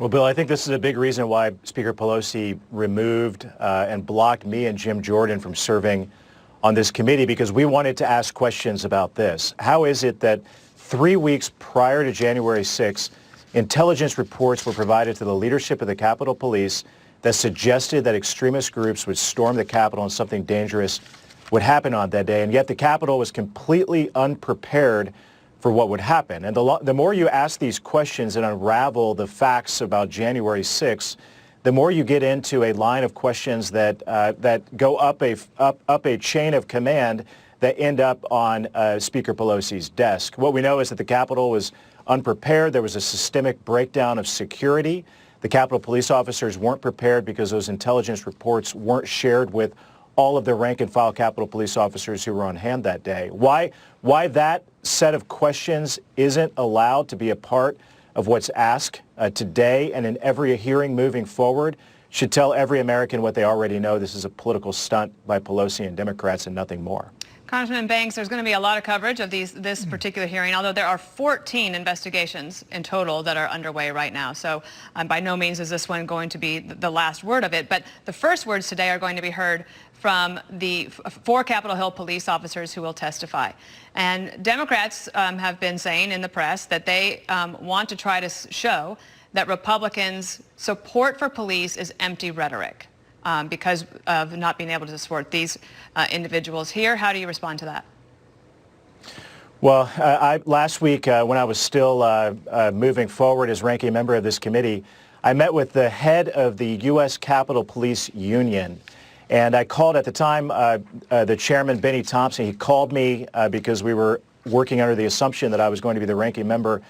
Well, Bill, I think this is a big reason why Speaker Pelosi removed and blocked me and Jim Jordan from serving on this committee, because we wanted to ask questions about this. How is it that 3 weeks prior to January 6th, intelligence reports were provided to the leadership of the Capitol Police that suggested that extremist groups would storm the Capitol and something dangerous would happen on that day, and yet the Capitol was completely unprepared for what would happen? And the more you ask these questions and unravel the facts about January 6th, the more you get into a line of questions that go up a chain of command that end up on Speaker Pelosi's desk. What we know is that the Capitol was unprepared. There was a systemic breakdown of security. The Capitol police officers weren't prepared because those intelligence reports weren't shared with all of the rank and file Capitol police officers who were on hand that day. Why that set of questions isn't allowed to be a part of what's asked today and in every hearing moving forward should tell every American what they already know. This is a political stunt by Pelosi and Democrats and nothing more. Congressman Banks, there's going to be a lot of coverage of this particular hearing, although there are 14 investigations in total that are underway right now. So by no means is this one going to be the last word of it. But the first words today are going to be heard from the 4 Capitol Hill police officers who will testify. And Democrats have been saying in the press that they want to try to show that Republicans' support for police is empty rhetoric because of not being able to support these individuals here. How do you respond to that? Well, last week when I was still moving forward as ranking member of this committee, I met with the head of the U.S. Capitol Police Union. And I called at the time the chairman, Benny Thompson. He called me because we were working under the assumption that I was going to be the ranking member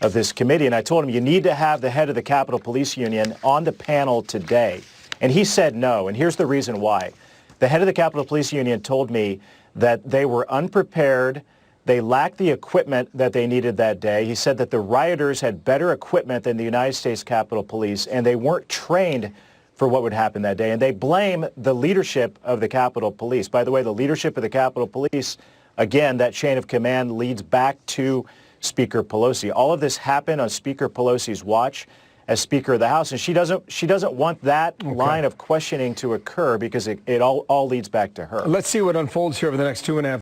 of this committee. And I told him, you need to have the head of the Capitol Police Union on the panel today. And he said no. And here's the reason why. The head of the Capitol Police Union told me that they were unprepared. They lacked the equipment that they needed that day. He said that the rioters had better equipment than the United States Capitol Police, and they weren't trained for what would happen that day. And they blame the leadership of the Capitol Police. By the way, the leadership of the Capitol Police, again, that chain of command leads back to Speaker Pelosi. All of this happened on Speaker Pelosi's watch as Speaker of the House, and she doesn't want that line of questioning to occur because it all leads back to her. Let's see what unfolds here over the next 2.5